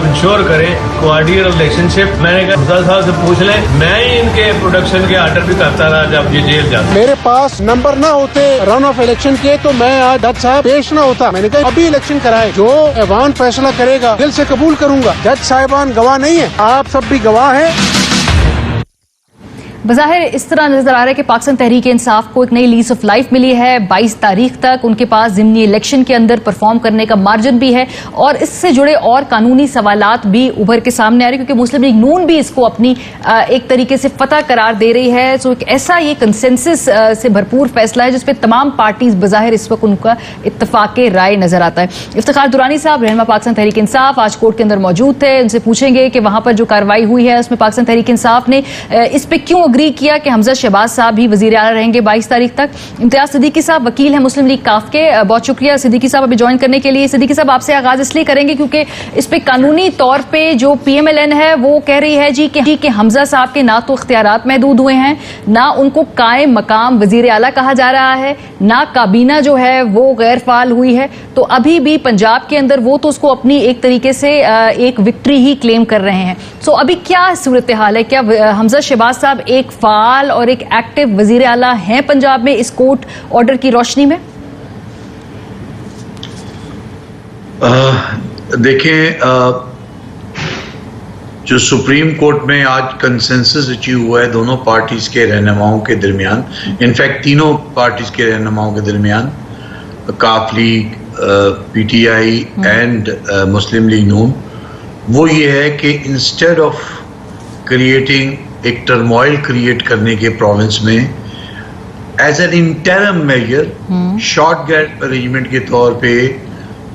Ensure करें coordinator relationship. मैंने कहा मुफ्ती साहब से पूछ लें, मैं ही इनके प्रोडक्शन के ऑर्डर भी करता रहा जब ये जेल जाते। मेरे पास नंबर ना होते रन ऑफ इलेक्शन के तो मैं आज जज साहब पेश ना होता। मैंने कहा अभी इलेक्शन कराए, जो ऐवान फैसला करेगा दिल से कबूल करूंगा। जज साहिबान गवाह नहीं है, आप सब भी गवाह हैं। बज़ाहिर इस तरह नजर आ रहा है कि पाकिस्तान तहरीक इंसाफ को एक नई लीज ऑफ लाइफ मिली है। 22 तारीख तक उनके पास ज़िमनी इलेक्शन के अंदर परफॉर्म करने का मार्जिन भी है और इससे जुड़े और कानूनी सवालात भी उभर के सामने आ रहे हैं, क्योंकि मुस्लिम लीग नून भी इसको अपनी एक तरीके से फतह करार दे रही है। सो एक ऐसा ये कंसेंसस से भरपूर फैसला है जिसपे तमाम पार्टीज बज़ाहिर इस वक्त उनका इत्तफाक राय नजर आता है। इफ्तिखार दुरानी साहब रहनुमा पाकिस्तान तहरीक इंसाफ आज कोर्ट के अंदर मौजूद थे। उनसे पूछेंगे कि वहां पर जो कार्रवाई हुई है उसमें पाकिस्तान तहरीक इंसाफ ने इस पे क्यों अग्री किया कि हमजा शहबाज साहब भी वजीर आला रहेंगे 22 तारीख तक। इम्तियाज सिद्दीकी साहब वकील हैं मुस्लिम लीग काफ के, बहुत शुक्रिया सिद्दीकी साहब अभी ज्वाइन करने के लिए। सिद्दीकी साहब आपसे आगाज इसलिए करेंगे क्योंकि इस पे कानूनी तौर पे जो PMLN है वो कह रही है जी कि हमजा साहब के ना तो इख्तियारात महदूद हुए हैं, ना उनको कायम मकाम वजीर आला कहा जा रहा है, ना काबीना जो है वो गैर फाल हुई है। तो अभी भी पंजाब के अंदर वो तो उसको अपनी एक तरीके से एक विक्ट्री ही क्लेम कर रहे हैं। सो अभी क्या सूरत हाल है? क्या हमजा शहबाज साहब एक फाल और एक एक्टिव वजीर आला हैं पंजाब में इस कोर्ट ऑर्डर की रोशनी में? देखें, जो सुप्रीम कोर्ट में आज कंसेंसस अचीव हुआ है दोनों पार्टीज के रहनुमाओं के दरमियान, इनफैक्ट तीनों पार्टीज के रहनुमाओं के दरमियान, Qaaf league, PTI and Muslim league Noon, वो ये है कि इंस्टेड ऑफ क्रिएटिंग एक टर्मोइल क्रिएट करने के प्रोविंस में as an interim major short gap arrangement के तौर पे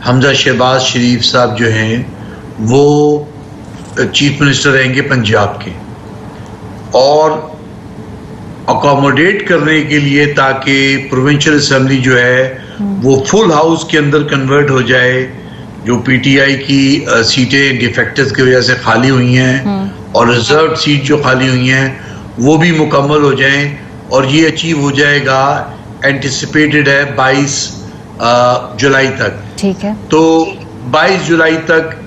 हमजा शहबाज शरीफ साहब जो हैं वो चीफ मिनिस्टर रहेंगे पंजाब के, और अकोमोडेट करने के लिए ताकि प्रोविंशियल असेंबली जो है वो फुल हाउस के अंदर कन्वर्ट हो जाए, जो PTI की सीटें डिफेक्टर्स की वजह से खाली हुई हैं और रिजर्व सीट जो खाली हुई हैं वो भी मुकम्मल हो जाएं, और ये अचीव हो जाएगा एंटिसिपेटेड है 22 जुलाई तक। ठीक है, तो 22 जुलाई तक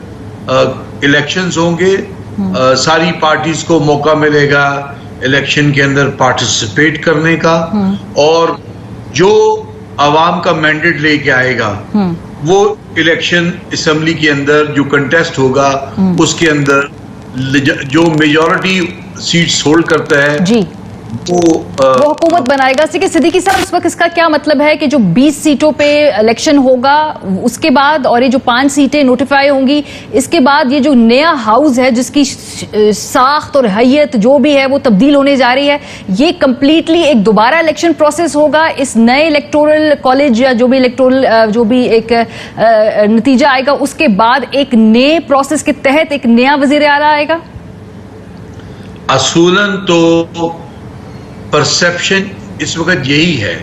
इलेक्शंस होंगे, सारी पार्टीज को मौका मिलेगा इलेक्शन के अंदर पार्टिसिपेट करने का, और जो आवाम का मैंडेट लेके आएगा वो इलेक्शन असेंबली के अंदर जो कंटेस्ट होगा उसके अंदर जो मेजॉरिटी सीट्स होल्ड करता है जी वो हुकूमत बनाएगा। सिद्दीकी साहब, इस वक्त इसका क्या मतलब है कि जो 20 सीटों पे इलेक्शन होगा उसके बाद, और ये जो 5 सीटें नोटिफाई होंगी, इसके बाद ये जो नया हाउस है जिसकी साख्त और हैयत जो भी है वो तब्दील होने जा रही है, ये कंप्लीटली एक दोबारा इलेक्शन प्रोसेस होगा इस नए इलेक्टोरल कॉलेज या जो भी इलेक्टोरल जो भी एक नतीजा आएगा उसके बाद एक नए प्रोसेस के तहत एक नया वजीर आला आएगा? असूलन तो परसेप्शन इस वक्त यही है,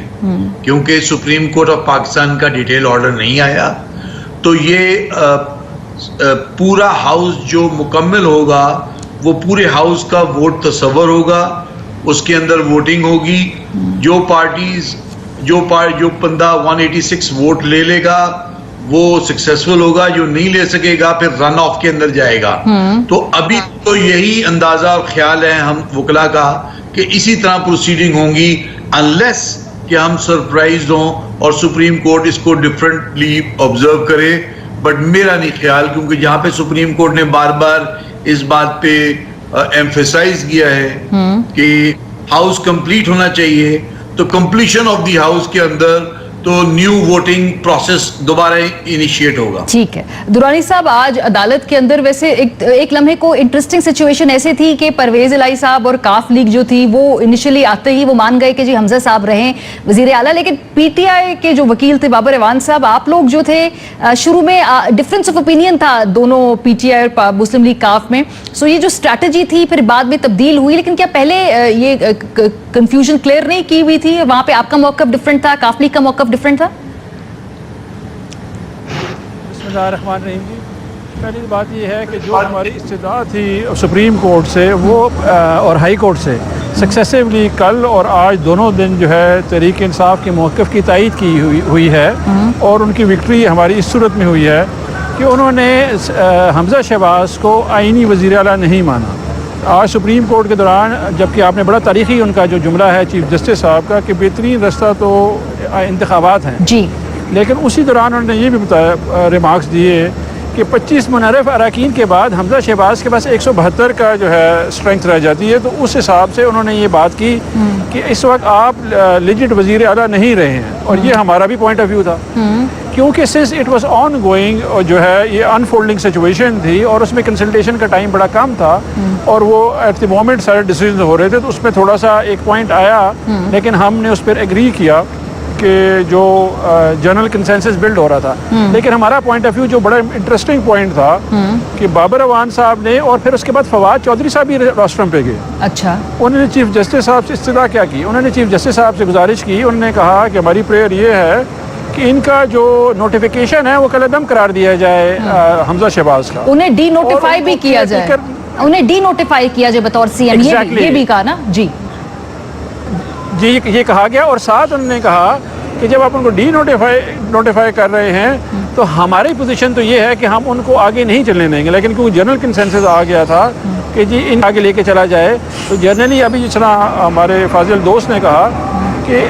क्योंकि सुप्रीम कोर्ट ऑफ पाकिस्तान का डिटेल ऑर्डर नहीं आया, तो ये पूरा हाउस जो मुकम्मल होगा वो पूरे हाउस का वोट तस्वर होगा, उसके अंदर वोटिंग होगी, जो पार्टीज जो बंदा 186 वोट ले लेगा वो सक्सेसफुल होगा, जो नहीं ले सकेगा फिर रन ऑफ के अंदर जाएगा। तो अभी तो यही अंदाजा और ख्याल है हम वकला का कि इसी तरह प्रोसीडिंग होंगी, अनलेस कि हम सरप्राइज हों और सुप्रीम कोर्ट इसको डिफरेंटली ऑब्जर्व करे। बट मेरा नहीं ख्याल, क्योंकि जहां पे सुप्रीम कोर्ट ने बार बार इस बात पे एम्फेसाइज किया है कि हाउस कंप्लीट होना चाहिए, तो कंप्लीशन ऑफ द हाउस के अंदर तो न्यू वोटिंग प्रोसेस दोबारा इनिशिएट होगा। ठीक है दुरानी साहब, आज अदालत के अंदर वैसे एक लम्हे को इंटरेस्टिंग सिचुएशन ऐसे थी कि परवेज इलाही साहब और काफ लीग जो थी वो इनिशियली आते ही वो मान गए कि जी हमजा साहब रहें वजीर आला, लेकिन PTI के जो वकील थे बाबर एवान साहब, आप लोग जो थे शुरू में डिफरेंस ऑफ ओपिनियन था दोनों PTI और मुस्लिम लीग काफ में। सो ये जो स्ट्रैटेजी थी फिर बाद में तब्दील हुई, लेकिन क्या पहले ये कंफ्यूजन क्लियर नहीं की हुई थी? वहां पे आपका मौकफ डिफरेंट था, काफ लीग का मौकफ डिफरेंट था? बिस्मिल्लाहिर्रहमानिर्रहीम जी, पहली बात यह है कि जो हमारी इस्तदा थी सुप्रीम कोर्ट से वो और हाई कोर्ट से सक्सेसिवली कल और आज दोनों दिन जो है तहरीक इंसाफ के मौक़िफ़ की तायीद की हुई है, और उनकी विक्ट्री हमारी इस सूरत में हुई है कि उन्होंने हमज़ा शहबाज को आईनी वज़ीर आला नहीं माना। आज सुप्रीम कोर्ट के दौरान, जबकि आपने बड़ा तारीख़ी उनका जो जुमला है चीफ जस्टिस साहब का कि बेहतरीन रास्ता तो इंतखाबात हैं जी, लेकिन उसी दौरान उन्होंने ये भी बताया, रिमार्क्स दिए कि 25 मुनर्रफ अरकान के बाद हमज़ा शहबाज के पास 172 का जो है स्ट्रेंथ रह जाती है। तो उस हिसाब से उन्होंने ये बात की कि इस वक्त आप लिजिट वज़ीर आला नहीं रहे हैं, और ये हमारा भी पॉइंट ऑफ व्यू था, क्योंकि since it was on going जो है ये अनफोल्डिंग सिचुएशन थी और उसमें कंसल्टेशन का टाइम बड़ा कम था और वो एट द मोमेंट सारे डिसीजन हो रहे थे, तो उसमें थोड़ा सा एक पॉइंट आया, लेकिन हमने उस पर एग्री किया कि जो जनरल कंसेंसस बिल्ड हो रहा था। लेकिन हमारा पॉइंट ऑफ व्यू जो बड़ा इंटरेस्टिंग पॉइंट था कि बाबर अवान साहब ने और फिर उसके बाद फवाद चौधरी साहब भी रोस्ट्रम पे गए। अच्छा, उन्होंने चीफ जस्टिस साहब से इस्तदा क्या की, उन्होंने चीफ जस्टिस साहब से गुजारिश की, उन्होंने कहा कि हमारी प्रेयर ये है कि इनका जो नोटिफिकेशन है वो कलअदम करार दिया जाए हमज़ा शहबाज का, उन्हें डी नोटिफाई भी किया जाए, उन्हें डी नोटिफाई किया जाए बतौर सीएम। ये भी कहा ना जी, ये कहा गया। और साथ उन्होंने कहा कि जब आप उनको नोटिफाई कर रहे हैं तो हमारी पोजीशन तो ये है कि हम उनको आगे नहीं चलने देंगे, लेकिन क्योंकि जनरल कंसेंसस आ गया था कि जी इन आगे लेके चला जाए, तो जनरली अभी जिस तरह हमारे फाजिल दोस्त ने कहा कि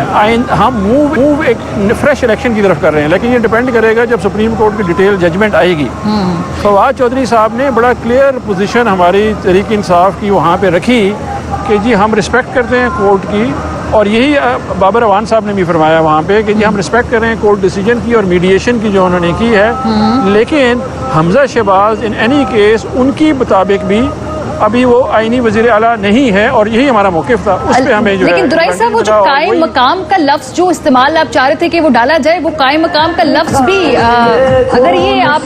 हम मूव एक फ्रेश इलेक्शन की तरफ कर रहे हैं, लेकिन ये डिपेंड करेगा जब सुप्रीम कोर्ट की डिटेल जजमेंट आएगी। फवाद चौधरी साहब ने बड़ा क्लियर पोजीशन हमारी तहरीक इंसाफ की वहाँ पे रखी कि जी हम रिस्पेक्ट करते हैं कोर्ट की, और यही बाबर अवान साहब ने भी फरमाया वहाँ पे कि जी हम रिस्पेक्ट कर रहे हैं कोर्ट डिसीजन की और मीडिएशन की जो उन्होंने की है, लेकिन Hamza Shahbaz in any case उनकी मुताबिक भी अभी वो आईनी वज़ीर आला नहीं है, और यही हमारा मौक़िफ़ था। उस पे हमें जो लेकिन दुराई साहब वो जो कायम मकाम का लफ्ज जो इस्तेमाल आप चाह रहे थे कि वो डाला जाए, वो कायम मकाम का लफ्ज भी अगर ये आप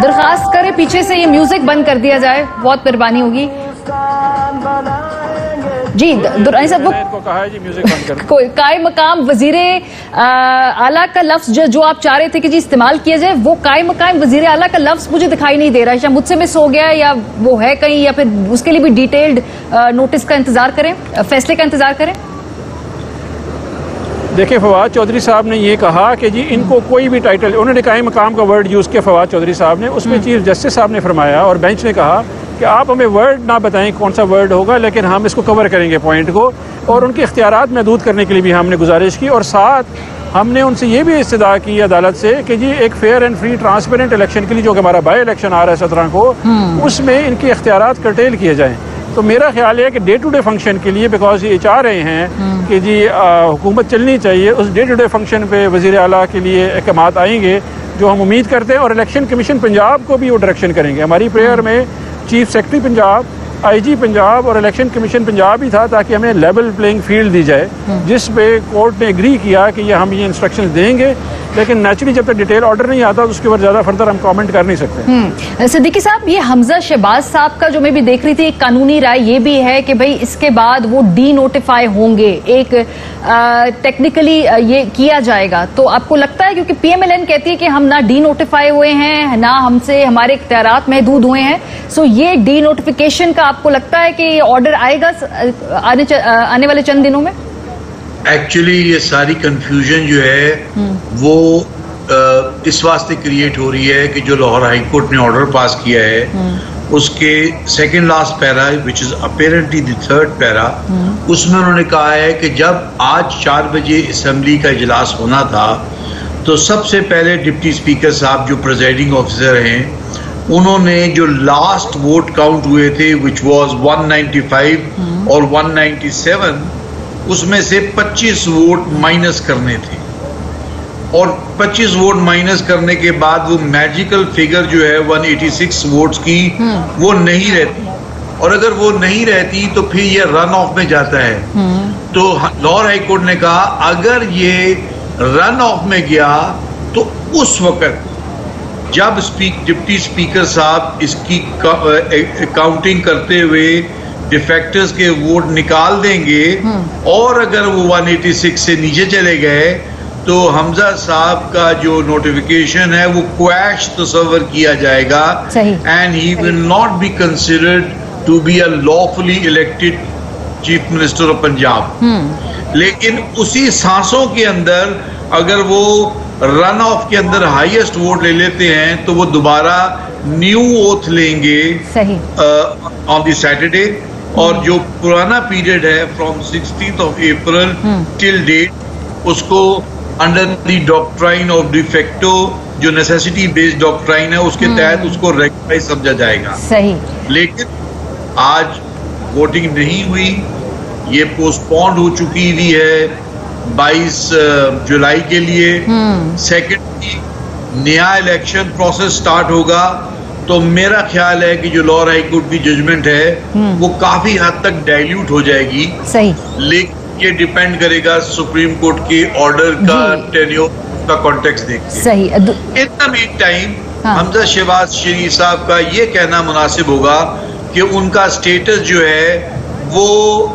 दरखास्त करें पीछे से ये म्यूजिक बंद कर दिया जाए, बहुत मेहरबानी होगी जी। दुराई साहब वो कहा है जी म्यूजिक बंद कर, कायम मकाम वजीरे आला का लफ्ज जो आप चाह रहे थे कि जी इस्तेमाल किया जाए, वो कायम मकाम वजीरे आला का लफ्ज मुझे दिखाई नहीं दे रहा है, या मुझसे मिस हो गया या वो है कहीं, या फिर उसके लिए भी डिटेल्ड नोटिस का इंतजार करें, फैसले का इंतजार करें। देखिए फवाद चौधरी साहब ने ये कहा कि जी इनको कोई भी टाइटल, उन्होंने कायम मकाम का वर्ड यूज़ किया फवाद चौधरी साहब ने, उसमें चीफ जस्टिस साहब ने फरमाया और बेंच ने कहा कि आप हमें वर्ड ना बताएं कौन सा वर्ड होगा, लेकिन हम इसको कवर करेंगे पॉइंट को, और उनके इख्तियारात महदूद करने के लिए भी हमने गुजारिश की, और साथ हमने उनसे ये भी इस्तदा की अदालत से कि जी एक fair and free transparent election के लिए जो कि हमारा बाई इलेक्शन आ रहा है 17 को, उसमें इनके इख्तियारात कर्टेल किए जाएँ। तो मेरा ख्याल है कि डे टू डे फंक्शन के लिए, बिकॉज ये चाह रहे हैं कि जी हुकूमत चलनी चाहिए, उस डे टू डे फंक्शन पे वज़ीर आला के लिए अहकामात आएंगे जो हम उम्मीद करते हैं, और इलेक्शन कमीशन पंजाब को भी वो डायरेक्शन करेंगे। हमारी प्रेयर में chief secretary Punjab, IG Punjab और इलेक्शन कमीशन पंजाब ही था, ताकि हमें लेवल प्लेइंग फील्ड दी जाए, जिस पे कोर्ट ने एग्री किया कि हम ये इंस्ट्रक्शंस देंगे, लेकिन नेचुरली जब तक डिटेल ऑर्डर नहीं आता तो उसके ऊपर ज़्यादा फर्दर हम कमेंट कर नहीं सकते। सिद्दीकी साहब, ये हमज़ा शहबाज साहब का जो मैं भी देख रही थी, एक कानूनी राय ये भी है कि भाई इसके बाद वो डी नोटिफाई होंगे, एक टेक्निकली ये किया जाएगा, तो आपको लगता है, क्योंकि पीएमएलएन कहती है कि हम ना डी नोटिफाई हुए हैं, ना हमसे हमारे इख्तियारात महदूद हुए हैं, सो ये डी नोटिफिकेशन का आपको लगता है कि ये ऑर्डर आएगा आने वाले चंद दिनों में? एक्चुअली ये सारी कंफ्यूजन जो है वो इस वास्ते क्रिएट हो रही है कि जो लाहौर हाई कोर्ट ने ऑर्डर पास किया है उसके second last para, which is apparently the third para, उसमें उन्होंने कहा है कि जब आज 4 बजे असेंबली का इजलास होना था, तो सबसे पहले डिप्टी स्पीकर साहब जो प्रिजाइडिंग ऑफिसर हैं, उन्होंने जो लास्ट वोट काउंट हुए थे, विच वाज 195 और 197, उसमें से 25 वोट माइनस करने थे, और 25 वोट माइनस करने के बाद वो मैजिकल फिगर जो है 186 वोट्स की वो नहीं रहती, और अगर वो नहीं रहती तो फिर ये रन ऑफ में जाता है। तो लाहौर हाई कोर्ट ने कहा अगर ये रन ऑफ में गया तो उस वक्त जब डिप्टी स्पीकर साहब इसकी काउंटिंग करते हुए डिफेक्टर्स के वोट निकाल देंगे, और अगर वो 186 से नीचे चले गए तो हमजा साहब का जो नोटिफिकेशन है वो क्वैश तस्वर किया जाएगा, and he will not be considered to be a lawfully elected chief minister of Punjab. लेकिन उसी सांसों के अंदर अगर वो रन ऑफ के अंदर हाईएस्ट वोट ले लेते हैं तो वो दोबारा न्यू ओथ लेंगे सही ऑन द सैटरडे, और जो पुराना पीरियड है from 16th of April till date उसको under the doctrine of de facto, जो नेसेसिटी बेस्ड डॉक्ट्राइन है, उसके तहत उसको रेगुलराइज समझा जाएगा। सही। लेकिन आज वोटिंग नहीं हुई, ये पोस्टपोन्ड हो चुकी हुई है 22 जुलाई के लिए। सेकेंडली नया इलेक्शन प्रोसेस स्टार्ट होगा, तो मेरा ख्याल है कि जो लॉ हाई कोर्ट की जजमेंट है वो काफी हद तक डाइल्यूट हो जाएगी। सही। लेकिन ये डिपेंड करेगा सुप्रीम कोर्ट के ऑर्डर का टेन्योर का कॉन्टेक्स्ट देख के। सही। In the meantime Hamza Shahbaz Sharif साहब का ये कहना मुनासिब होगा कि उनका स्टेटस जो है वो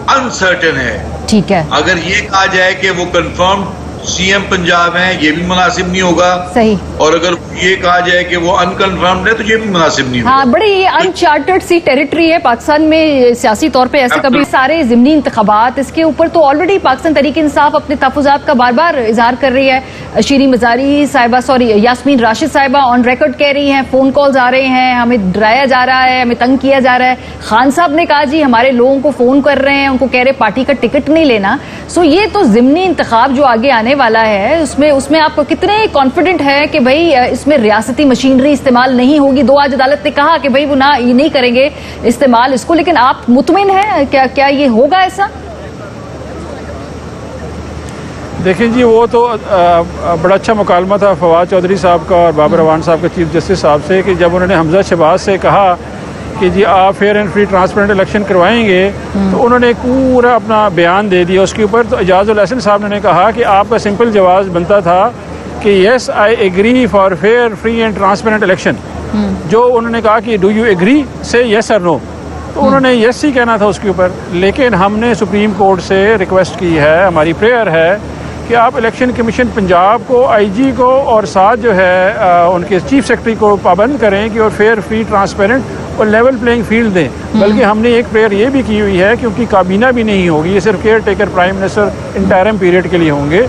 अनसर्टेन है। ठीक है। अगर ये कहा जाए कि वो कंफर्म सीएम पंजाब हैं, ये भी मुनासिब नहीं होगा। सही। और अगर ये कहा जाए कि वो अनकन्फर्म्ड है तो ये भी मुनासिब नहीं होगा। हाँ, बड़ी ये अनचार्टर्ड सी टेरिटरी है पाकिस्तान में सियासी तौर पे, ऐसे कभी सारे ज़िमनी इंतखाबात, इसके ऊपर तो ऑलरेडी पाकिस्तान तहरीक इंसाफ अपने तहफ़्फ़ुज़ात का बार बार इजहार कर रही है। शीरी मज़ारी साहिबा, सॉरी यास्मीन राशिद साहिबा ऑन रिकॉर्ड कह रही हैं, फोन कॉल्स आ रहे हैं, हमें डराया जा रहा है, हमें तंग किया जा रहा है। खान साहब ने कहा जी हमारे लोगों को फोन कर रहे हैं, उनको कह रहे पार्टी का टिकट नहीं लेना। सो ये तो ज़िमनी इंतखाब जो आगे आने वाला है उसमें आप कितने कॉन्फिडेंट है कि भाई इसमें रियासती मशीनरी इस्तेमाल नहीं होगी? दो आज अदालत ने कहा कि भाई वो ना ये नहीं करेंगे इस्तेमाल इसको, लेकिन आप मुतमिन हैं क्या ये होगा ऐसा? देखें जी, वो तो बड़ा अच्छा मुकालमा था फवाद चौधरी साहब का और बाबर अवान साहब का चीफ जस्टिस साहब से, कि जब उन्होंने हमजा शहबाज से कहा कि जी आप fair and free transparent election करवाएंगे, तो उन्होंने पूरा अपना बयान दे दिया उसके ऊपर। तो एजाजुल हसन साहब ने कहा कि आपका सिंपल जवाब बनता था कि yes I agree for fair free and transparent election. जो उन्होंने कहा कि do you agree say yes और नो, तो उन्होंने येस ही कहना था उसके ऊपर। लेकिन हमने सुप्रीम कोर्ट से रिक्वेस्ट की है, हमारी प्रेयर है कि आप इलेक्शन कमीशन पंजाब को, आईजी को और साथ जो है उनके चीफ सेक्रेटरी को पाबंद करें कि और फेयर फ्री ट्रांसपेरेंट और लेवल प्लेइंग फील्ड दें। बल्कि हमने एक प्रेयर ये भी की हुई है, क्योंकि काबीना भी नहीं होगी, ये सिर्फ care taker prime minister interim period के लिए होंगे।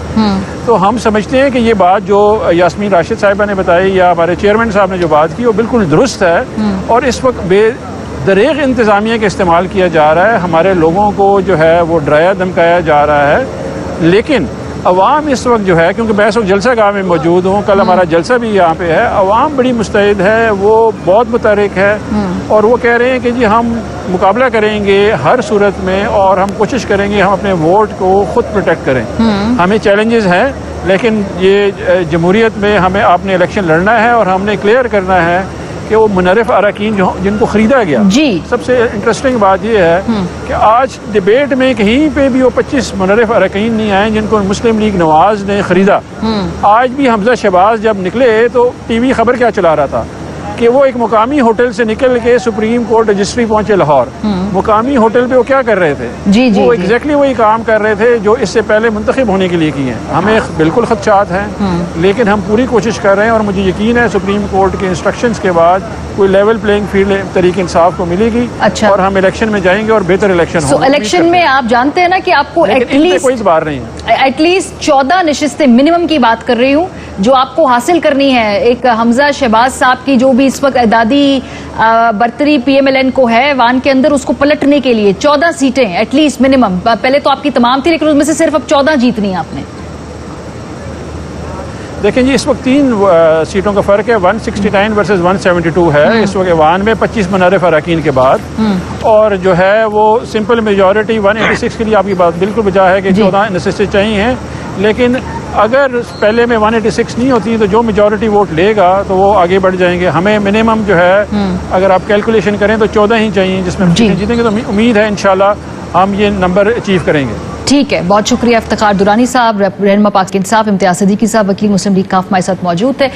तो हम समझते हैं कि ये बात जो यास्मीन राशिद साहिबा ने बताई या हमारे चेयरमैन साहब ने जो बात की वो बिल्कुल दुरुस्त है। और इस वक्त बेदरेग इंतज़ामिया का इस्तेमाल किया जा रहा है, हमारे लोगों को जो है वो डराया धमकाया जा रहा है। लेकिन अवाम इस वक्त जो है, क्योंकि मैं इस वक्त जलसा गाह में मौजूद हूँ, कल हमारा जलसा भी यहाँ पे है, अवाम बड़ी मुस्तैद है, वो बहुत मुतहरिक है और वो कह रहे हैं कि जी हम मुकाबला करेंगे हर सूरत में और हम कोशिश करेंगे हम अपने वोट को खुद प्रोटेक्ट करें। हमें चैलेंजेस हैं, लेकिन ये जमहूरियत में हमें आपने इलेक्शन लड़ना है और हमने क्लियर करना है कि वो मुनर्रिफ अरकान जिनको खरीदा गया। जी सबसे इंटरेस्टिंग बात यह है कि आज डिबेट में कहीं पे भी वो 25 मुनर्रिफ अरकान नहीं आए जिनको मुस्लिम लीग नवाज ने खरीदा। आज भी हमजा शहबाज जब निकले तो टीवी खबर क्या चला रहा था कि वो एक मुकामी होटल से निकल के सुप्रीम कोर्ट रजिस्ट्री पहुंचे लाहौर। मुकामी होटल पे वो क्या कर रहे थे? जी वो एग्जैक्टली वही काम कर रहे थे जो इससे पहले मुंतखब होने के लिए किए हैं। हमें बिल्कुल खदशात हैं, लेकिन हम पूरी कोशिश कर रहे हैं और मुझे यकीन है सुप्रीम कोर्ट के इंस्ट्रक्शंस के बाद कोई लेवल प्लेइंग फील्ड तरीके इंसाफ को मिलेगी। अच्छा। और हम इलेक्शन में जाएंगे और बेहतर इलेक्शन होगा। इलेक्शन में आप जानते हैं ना कि आपको एटलीस्ट कोई बार नहीं है, एटलीस्ट 14 नशिस्तें मिनिमम की बात कर रही हूँ जो आपको हासिल करनी है। एक हमजा शहबाज साहब की जो भी इस वक्त एदादी बर्तरी पीएमएलएन को है वान के अंदर, उसको पलटने के लिए 14 सीटें एटलीस्ट मिनिमम। पहले तो आपकी तमाम थी, लेकिन उसमें से सिर्फ अब 14 जीतनी है आपने। देखें जी, इस वक्त 3 सीटों का फर्क है, 169 वर्सेस 172 है इस वक्त वान में 25 मुनर्रिफ अरकान के बाद। और जो है वो सिंपल मेजॉरिटी 186 के लिए आपकी बात बिल्कुल बजा है कि 14 नशिस्तें चाहिए हैं। लेकिन अगर पहले में 186 नहीं होती तो जो मेजॉरिटी वोट लेगा तो वो आगे बढ़ जाएंगे। हमें मिनिमम जो है अगर आप कैलकुलेशन करें तो 14 ही चाहिए जिसमें जीतेंगे। तो उम्मीद है इंशाल्लाह हम ये नंबर अचीव करेंगे। ठीक है, बहुत शुक्रिया इफ्तिखार दुरानी साहब, रहनुमा पाक इंसाफ इम्तियाज सिद्दीकी साहब, वकील मुस्लिम लीग का हमारे साथ मौजूद थे।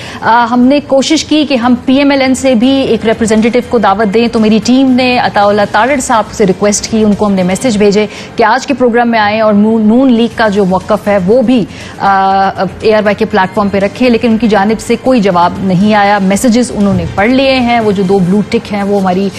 हमने कोशिश की कि हम पीएमएलएन से भी एक रिप्रेजेंटेटिव को दावत दें, तो मेरी टीम ने अताउल्लाह तारड़ साहब से रिक्वेस्ट की, उनको हमने मैसेज भेजे कि आज के प्रोग्राम में आए और नून लीग का जो मौक़िफ़ है वो भी ARY के प्लेटफॉर्म पर रखें, लेकिन उनकी जानिब से कोई जवाब नहीं आया। मैसेजेस उन्होंने पढ़ लिए हैं, वो जो 2 ब्लू टिक हैं वो हमारी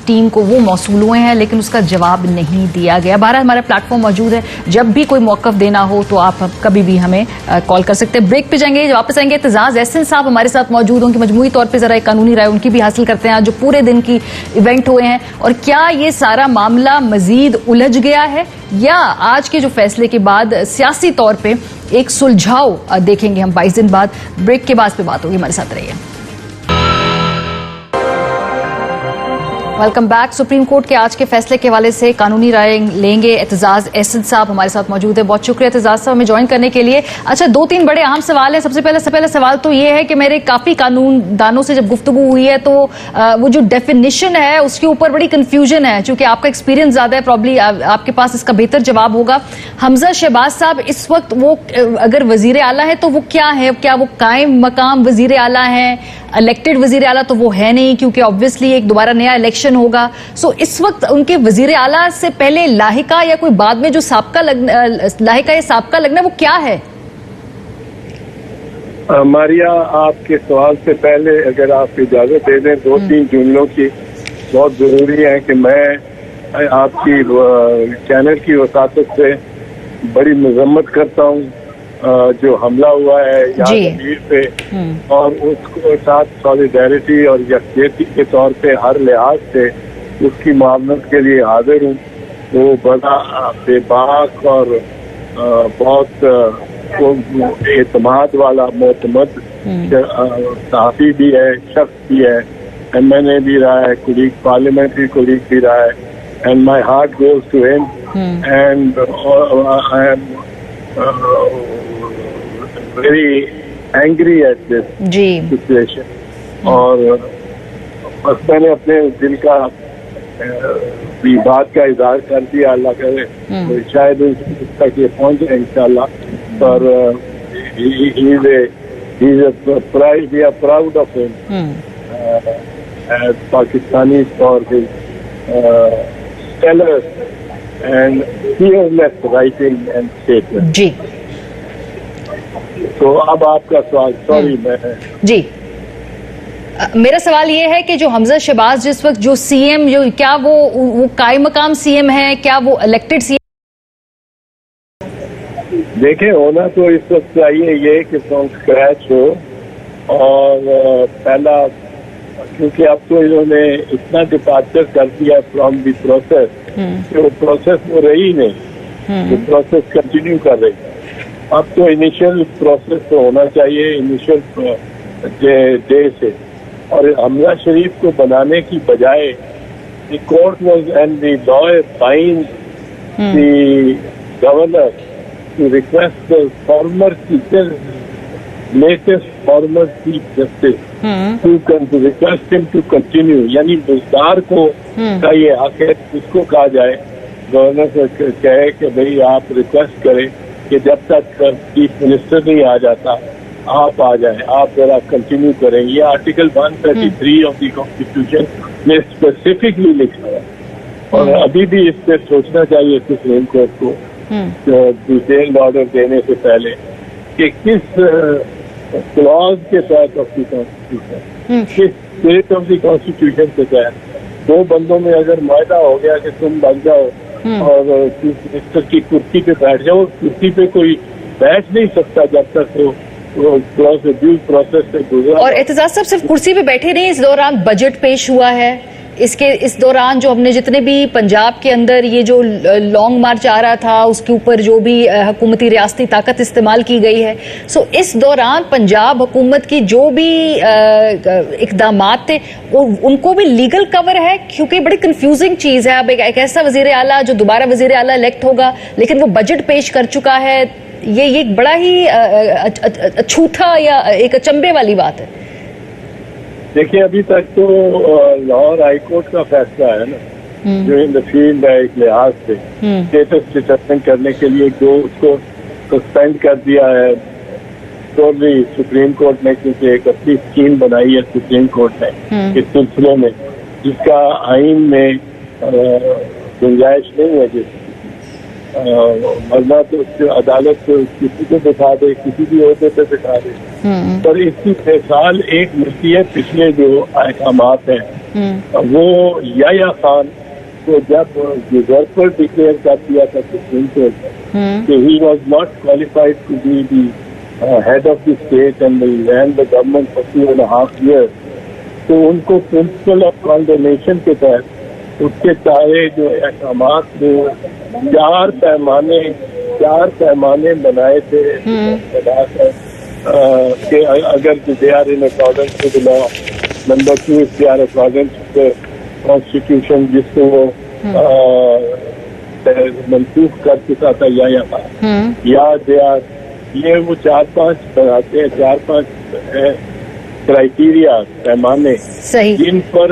टीम को वो मौसूल हुए हैं, लेकिन उसका जवाब नहीं दिया गया। बहरहाल हमारा प्लेटफॉर्म मौजूद है। जब भी कोई मौक़िफ़ देना हो तो आप कभी भी हमें कॉल कर सकते हैं। ब्रेक पे जाएंगे, वापस आएंगे। एतजाज़ एहसन साहब हमारे साथ मौजूद होंगे। मजमूई तौर पर जरा एक कानूनी राय उनकी भी हासिल करते हैं आज जो पूरे दिन की इवेंट हुए हैं, और क्या ये सारा मामला मजीद उलझ गया है या आज के जो फैसले के बाद सियासी तौर पे एक सुलझाव देखेंगे हम 22 दिन बाद। ब्रेक के बाद पे बात होगी, हमारे साथ रहिए। Welcome back. सुप्रीम कोर्ट के आज के फैसले के हवाले से कानूनी राय लेंगे। एतजाज़ एहसन साहब हमारे साथ मौजूद है। बहुत शुक्रिया एतजाज़ साहब हमें ज्वाइन करने के लिए। अच्छा, 2-3 बड़े अहम सवाल हैं। सबसे पहला सवाल तो ये है कि मेरे काफी कानूनदानों से जब गुफ्तगू हुई है तो वो जो डेफिनेशन है उसके ऊपर बड़ी कंफ्यूजन है। चूंकि आपका एक्सपीरियंस ज्यादा है, प्रॉब्ली आपके पास इसका बेहतर जवाब होगा। हमजा शहबाज साहब इस वक्त वो अगर वजीर आला है तो वो क्या है? क्या वो कायम मकाम वजीर आला है? इलेक्टेड वजीर आला तो वो है नहीं, क्योंकि ऑब्वियसली एक दोबारा नया इलेक्शन होगा। सो इस वक्त उनके वजीर आला से पहले लाहिका या कोई बाद में जो लाहिका या साबका लगना वो क्या है? मारिया, आपके सवाल से पहले अगर आप इजाजत दे दें 2-3 जुमलों की बहुत जरूरी है कि मैं आपकी चैनल की वसातत से बड़ी मजम्मत करता हूँ जो हमला हुआ है यहाँ कश्मीर पे, और उसको साथ सॉलिडेरिटी और यकजहती के तौर पे हर लिहाज से उसकी मामलत के लिए हाजिर हूँ। वो बड़ा बेबाक और बहुत एतमाद वाला मोतमद सहाफ़ी भी है, शख्स भी है, MNA भी रहा है, कुलीग पार्लियामेंट्री कुलीग भी रहा है, and my heart goes to him and I am very angry at this situation. और बस मैंने अपने दिल का भी बात का इजहार कर दिया। अल्लाह करे तो शायद तक ये पहुंच जाए इंशाल्लाह। पर we are proud of him as Pakistanis for his stellar and fearless writing and statement. जी, तो अब आपका सवाल, सॉरी मैं जी, मेरा सवाल ये है कि जो हमजा शहबाज जिस वक्त जो सीएम, जो क्या वो कायम मकाम सीएम है, क्या वो इलेक्टेड सीएम? देखें, होना तो इस वक्त चाहिए ये कि फ्रॉम स्क्रैच हो, और पहला क्योंकि अब तो इन्होंने इतना डिपार्चर कर दिया फ्रॉम द प्रोसेस कि वो प्रोसेस वो रही नहीं, वो प्रोसेस कंटिन्यू कर रही है। अब तो इनिशियल प्रोसेस तो होना चाहिए इनिशियल डे से, और हमजा शरीफ को बनाने की बजाय the court was and the lawyer bind the governor to request the former latest former chief justice to request him to continue, यानी बुजदार को का ये हक है, इसको कहा जाए गवर्नर से कहे कि भाई आप रिक्वेस्ट करें कि जब तक चीफ मिनिस्टर नहीं आ जाता आप आ जाएं, आप जरा कंटिन्यू करें। ये आर्टिकल 133 ऑफ द कॉन्स्टिट्यूशन में स्पेसिफिकली लिखा है, और अभी भी इस पर सोचना चाहिए सुप्रीम कोर्ट को डिटेल्ड ऑर्डर देने से पहले कि किस क्लॉज के तहत ऑफ द कॉन्स्टिट्यूशन, किस स्पिरिट ऑफ द कॉन्स्टिट्यूशन के तहत 2 बंदों में अगर मुआहदा हो गया कि तुम बन जाओ और चीफ मिनिस्टर की कुर्सी पे बैठ जाओ, कुर्सी पे कोई बैठ नहीं सकता जब तक वो प्रोसेस से गुजरा। और एतजाज साहब सिर्फ कुर्सी पे बैठे नहीं, इस दौरान बजट पेश हुआ है। इस दौरान जो हमने जितने भी पंजाब के अंदर ये जो लॉन्ग मार्च आ रहा था उसके ऊपर जो भी हुकूमती रियासती ताकत इस्तेमाल की गई है, सो इस दौरान पंजाब हुकूमत की जो भी इकदामात थे उनको भी लीगल कवर है, क्योंकि बड़ी कंफ्यूजिंग चीज है। अब एक ऐसा वजीर आला जो दोबारा वजीर आला इलेक्ट होगा लेकिन वो बजट पेश कर चुका है, ये एक बड़ा ही अछूता या एक अचंभे वाली बात है। देखिए, अभी तक तो लाहौर हाई कोर्ट का फैसला है ना, जो इन द फील्ड है एक लिहाज से स्टेटस डिटरमिन करने के लिए जो उसको सस्पेंड कर दिया है टोटली सुप्रीम कोर्ट ने, क्योंकि एक अपनी स्कीम बनाई है सुप्रीम कोर्ट ने इस सिलसिले में, जिसका आइन में गुंजाइश नहीं है, जिस वरना तो अदालत किसी को बिठा दे, किसी भी ओहदे पे बिठा दे। पर इसकी मिसाल एक मिलती है, पिछले जो अहकामात हैं वो याह्या खान तो जब रिजर्व पर डिक्लेयर कर दिया था सुप्रीम कोर्ट ने कि he was not qualified to be the head of the state and ran the government for 2.5 years, तो उनको प्रिंसिपल ऑफ कॉन्डोनेशन के तहत उसके सारे जो अहकामात वो चार पैमाने बनाए थे बनाकर कि अगर they are in accordance with law, number 2 if they are accordance with constitution जिसको वो मनसूख कर चुका था या दे आर, ये वो 4-5 बनाते हैं, 4-5 क्राइटेरिया पैमाने जिन पर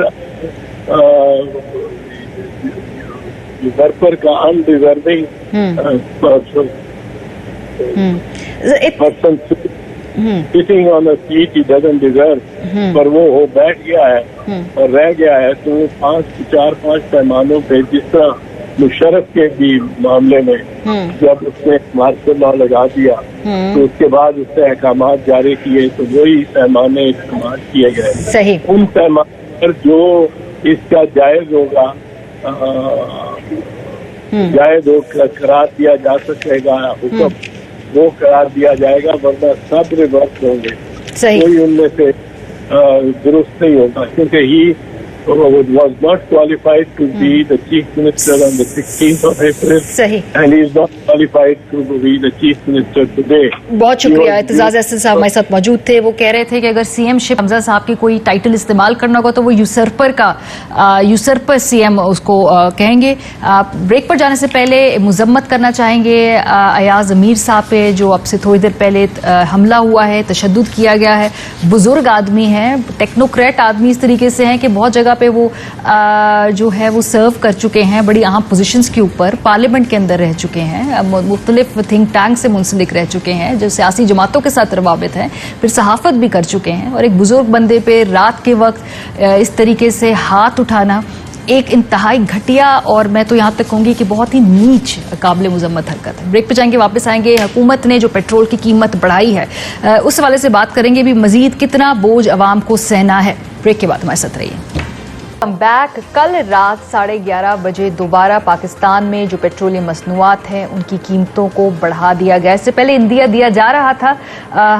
डिजर्वर का undeserving person sitting on a seat he doesn't deserve, पर वो हो बैठ गया है और रह गया है, तो वो 4-5 पैमानों पे, जिस तरह मुशर्रफ के भी मामले में जब उसने मार्शल लॉ लगा दिया तो उसके बाद उसने अहकामात जारी किए, तो वही पैमाने इस्तेमाल किए गए। सही। उन पैमाने पर जो इसका जायज होगा जायज हो करार दिया जा सकेगा, हुक्म वो करार दिया जाएगा, वरना सब रिवर्स होंगे। कोई उनमें से दुरुस्त नहीं होगा, क्योंकि ही was not qualified to be the chief minister on the 16th of April. सही। And he is not qualified to be the chief minister today. बहुत शुक्रिया। इत्तेजाज अहसन साहब हमारे साथ मौजूद थे। वो कह रहे थे कि अगर सीएम शिप हमजा साहब की कोई टाइटल इस्तेमाल करना होगा तो वो यूसर्पर सीएम उसको कहेंगे। ब्रेक पर जाने से पहले मुजम्मत करना चाहेंगे अयाज अमीर साहब पे, जो अब से थोड़ी देर पहले हमला हुआ है, तशद्दुद किया गया है। बुजुर्ग आदमी हैं, टेक्नोक्रेट आदमी इस तरीके से हैं कि बहुत जगह पे वो जो है वो सर्व कर चुके हैं, बड़ी अहम पोजीशंस के ऊपर, पार्लियामेंट के अंदर रह चुके हैं, मुख्तलिफ थिंक टैंक से मुंसलिक रह चुके हैं, जो सियासी जमातों के साथ रवाबित हैं, फिर सहाफत भी कर चुके हैं। और एक बुजुर्ग बंदे पे रात के वक्त इस तरीके से हाथ उठाना एक इंतहाई घटिया और मैं तो यहाँ तक कहूँगी कि बहुत ही नीच काबिल मुजम्मत हरकत है। ब्रेक पे जाएंगे, वापस आएंगे। हुकूमत ने जो पेट्रोल की कीमत बढ़ाई है उस हवाले से बात करेंगे भी, मजीद कितना बोझ अवाम को सहना है। ब्रेक के बाद हमारे साथ रहिए। बैक। कल रात 11:30 बजे दोबारा पाकिस्तान में जो पेट्रोलियम मसनूआत हैं उनकी कीमतों को बढ़ा दिया गया। इससे पहले इंदिया दिया जा रहा था,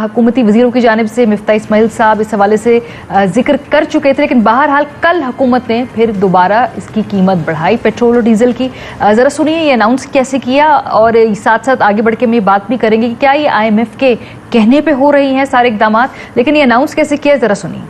हुकूमती वजीरों की जानिब से मिफ्ता इस्माइल साहब इस हवाले से जिक्र कर चुके थे, लेकिन बहरहाल कल हुकूमत ने फिर दोबारा इसकी कीमत बढ़ाई पेट्रोल और डीजल की। ज़रा सुनिए ये अनाउंस कैसे किया, और साथ साथ आगे बढ़ के हम ये बात भी करेंगे कि क्या ये IMF के कहने पर हो रही हैं सारे इकदाम, लेकिन ये अनाउंस कैसे किया, ज़रा सुनिए।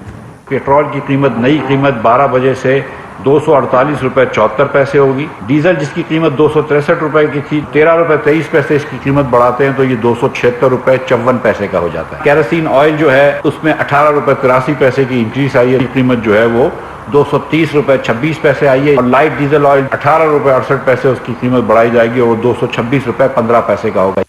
पेट्रोल की कीमत, नई कीमत 12 बजे से 248 रुपए 74 पैसे होगी। डीजल जिसकी कीमत 263 रुपए की थी, 13 रुपए 23 पैसे इसकी कीमत बढ़ाते हैं तो ये 276 रुपए 54 पैसे का हो जाता है। केरोसिन ऑयल जो है उसमें 18 रुपए 83 पैसे की इंक्रीज आई है, कीमत जो है वो 230 रुपए 26 पैसे आई है। और लाइट डीजल ऑयल 18 रुपए 68 पैसे उसकी कीमत बढ़ाई जाएगी और 226 रुपए 15 पैसे का होगा।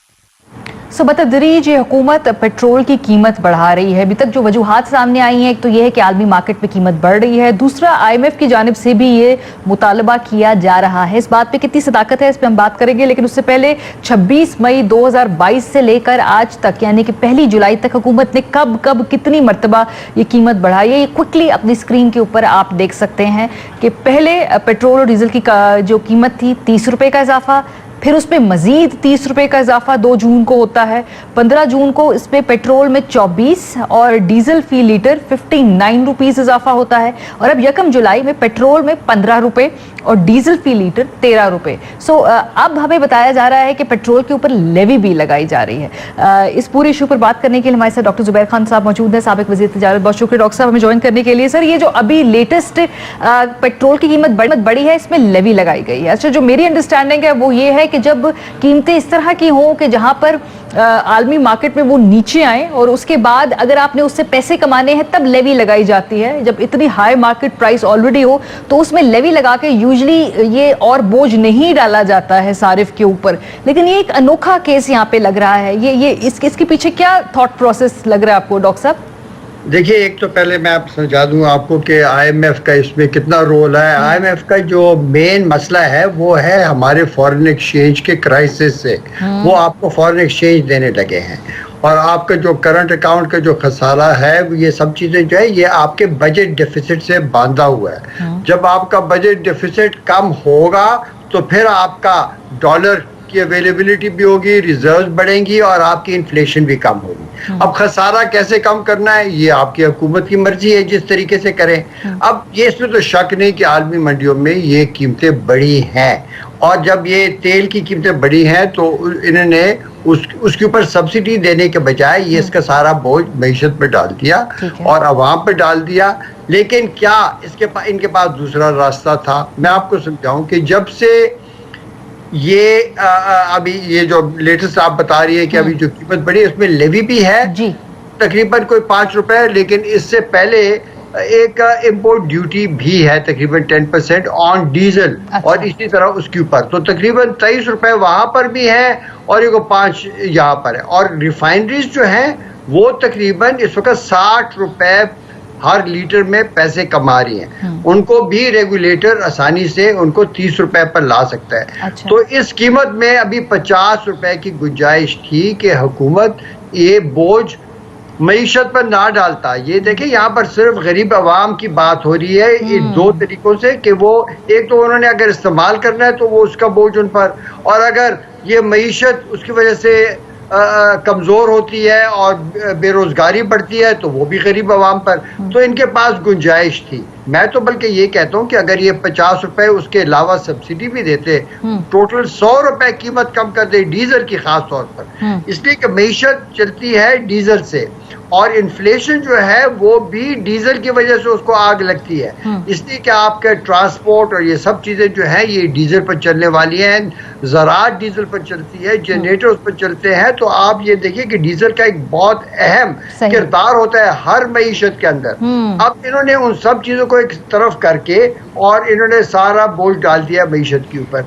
बतदरीज हुकूमत पेट्रोल की कीमत बढ़ा रही है। अभी तक जो वजूहात सामने आई हैं, एक तो यह है कि आलमी मार्केट में कीमत बढ़ रही है, दूसरा IMF की जानिब से भी ये मुतालबा किया जा रहा है। इस बात पे कितनी सदाकत है इस पे हम बात करेंगे, लेकिन उससे पहले 26 मई 2022 से लेकर आज तक यानी कि 1 जुलाई तक हुकूमत ने कब कितनी मरतबा ये कीमत बढ़ाई है, ये क्विकली अपनी स्क्रीन के ऊपर आप देख सकते हैं कि पहले पेट्रोल और डीजल की जो कीमत थी 30 रुपए का इजाफा, फिर उसमें मजीद 30 रुपए का इजाफा 2 जून को होता है, 15 जून को इस पे पेट्रोल में 24 और डीजल फी लीटर 59 रुपीस इजाफा होता है, और अब 1 जुलाई में पेट्रोल में 15 रुपए और डीजल फी लीटर 13 रुपए। अब हमें बताया जा रहा है कि पेट्रोल के ऊपर लेवी भी लगाई जा रही है। इस पूरे इशू पर बात करने के लिए हमारे साथ डॉक्टर जुबैर खान साहब मौजूद हैं, साबिक वज़ीर तिजारत। बहुत शुक्रिया डॉक्टर साहब हमें ज्वाइन करने के लिए। सर, ये जो अभी लेटेस्ट पेट्रोल की कीमत बढ़ी है, इसमें लेवी लगाई गई है। अच्छा, जो मेरी अंडरस्टैंडिंग है वो ये है कि जब कीमतें इस तरह की हों कि जहां पर आलमी मार्केट में वो नीचे आए और उसके बाद अगर आपने उससे पैसे कमाने हैं तब लेवी लगाई जाती है। जब इतनी हाई मार्केट प्राइस ऑलरेडी हो तो उसमें लेवी लगा के यूजली ये और बोझ नहीं डाला जाता है सारिफ के ऊपर, लेकिन ये एक अनोखा केस यहाँ पे लग रहा है। ये इसके पीछे क्या थॉट प्रोसेस लग रहा है आपको डॉक्टर साहब? देखिए, एक तो पहले मैं आप समझा दूं आपको कि IMF का इसमें कितना रोल है। IMF का जो मेन मसला है वो है हमारे फॉरेन एक्सचेंज के क्राइसिस से, वो आपको फॉरेन एक्सचेंज देने लगे हैं और आपका जो करंट अकाउंट का जो खसारा है ये सब चीज़ें जो है ये आपके बजट डेफिसिट से बांधा हुआ है। जब आपका बजट डेफिसिट कम होगा तो फिर आपका डॉलर की अवेलेबिलिटी भी होगी, रिजर्व्स बढ़ेंगी और आपकी इन्फ्लेशन भी कम होगी। अब खसारा कैसे कम करना है ये आपकी हुकूमत की मर्जी है, जिस तरीके से करें। अब ये इसमें तो शक नहीं कि आलमी मंडियों में ये कीमतें बढ़ी हैं, और जब ये तेल की कीमतें बढ़ी हैं तो इन्होंने उसके ऊपर सब्सिडी देने के बजाय ये इसका सारा बोझ मईशत पे डाल दिया और अवाम पे डाल दिया। लेकिन क्या इनके पास दूसरा रास्ता था? मैं आपको समझाऊं कि जब से ये अभी ये जो लेटेस्ट आप बता रही है कि अभी जो कीमत बढ़ी उसमें लेवी भी है तकरीबन कोई 5 रुपए, लेकिन इससे पहले एक इंपोर्ट ड्यूटी भी है तकरीबन 10% ऑन डीजल। अच्छा। और इसी तरह उसके ऊपर तो तकरीबन 23 रुपए वहां पर भी है और एक 5 यहाँ पर है। और रिफाइनरीज जो हैं वो तकरीबन इस वक्त 60 रुपए हर लीटर में पैसे कमा रही हैं। उनको भी रेगुलेटर आसानी से उनको 30 रुपए पर ला सकता है। अच्छा। तो इस कीमत में अभी 50 रुपए की गुंजाइश थी कि हुकूमत ये बोझ मईशत पर ना डालता। ये देखिए यहाँ पर सिर्फ गरीब आवाम की बात हो रही है इन दो तरीकों से कि वो एक तो उन्होंने अगर इस्तेमाल करना है तो वो उसका बोझ उन पर, और अगर ये मईशत उसकी वजह से कमजोर होती है और बेरोजगारी बढ़ती है तो वो भी गरीब आवाम पर। तो इनके पास गुंजाइश थी। मैं तो बल्कि ये कहता हूँ कि अगर ये 50 रुपए उसके अलावा सब्सिडी भी देते, टोटल 100 रुपए कीमत कम कर दे डीजल की खास तौर पर, इसलिए कि मईशत चलती है डीजल से और इन्फ्लेशन जो है वो भी डीजल की वजह से उसको आग लगती है, इसलिए कि आपके ट्रांसपोर्ट और ये सब चीजें जो है ये डीजल पर चलने वाली हैं, ज़राअत डीजल पर चलती है, जनरेटर उस पर चलते हैं। तो आप ये देखिए कि डीजल का एक बहुत अहम किरदार होता है हर मईशत के अंदर। अब इन्होंने उन सब चीजों को एक तरफ करके और इन्होंने सारा बोझ डाल दिया मईशत के ऊपर।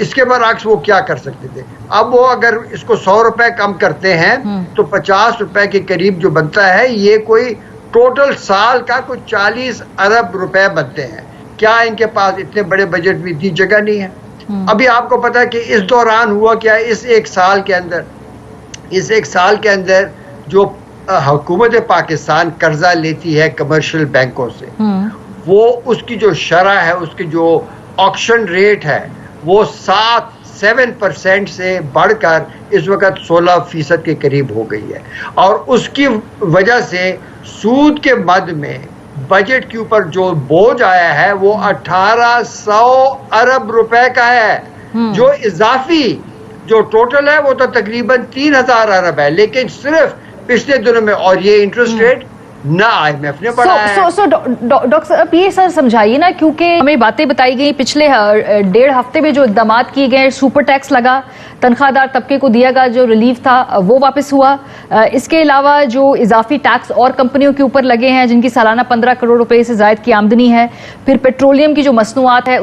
इसके बरअक्स वो क्या कर सकते थे? अब वो अगर इसको 100 रुपए कम करते हैं तो 50 रुपए के करीब जो बनता है ये कोई टोटल साल का कुछ 40 अरब रुपए बनते हैं। क्या इनके पास इतने बड़े बजट में इतनी जगह नहीं है? अभी आपको पता है कि इस दौरान हुआ क्या, इस एक साल के अंदर जो हुकूमत पाकिस्तान कर्जा लेती है कमर्शियल बैंकों से, वो उसकी जो शरह है, उसकी जो ऑक्शन रेट है वो 7% से बढ़कर इस वक्त 16% के करीब हो गई है। और उसकी वजह से सूद के मद में बजट के ऊपर जो बोझ आया है वो 1800 अरब रुपए का है, जो इजाफी जो टोटल है वो तो तकरीबन 3000 अरब है, लेकिन सिर्फ पिछले दिनों में। और ये इंटरेस्ट रेट ना IMF ने बढ़ाया है। डॉक्टर साहब ये सर समझाइए ना, क्योंकि हमें बातें बताई गई पिछले 1.5 हफ्ते में जो इकदाम किए गए, सुपर टैक्स लगा, तनख्वाहदार तबके को दिया गया जो रिलीफ था वो वापस हुआ। इसके अलावा जो इजाफी टैक्स और कंपनियों के ऊपर लगे हैं जिनकी सालाना 15 करोड़ रुपए से ज्यादा की आमदनी है, फिर पेट्रोलियम की जो मसनूआत है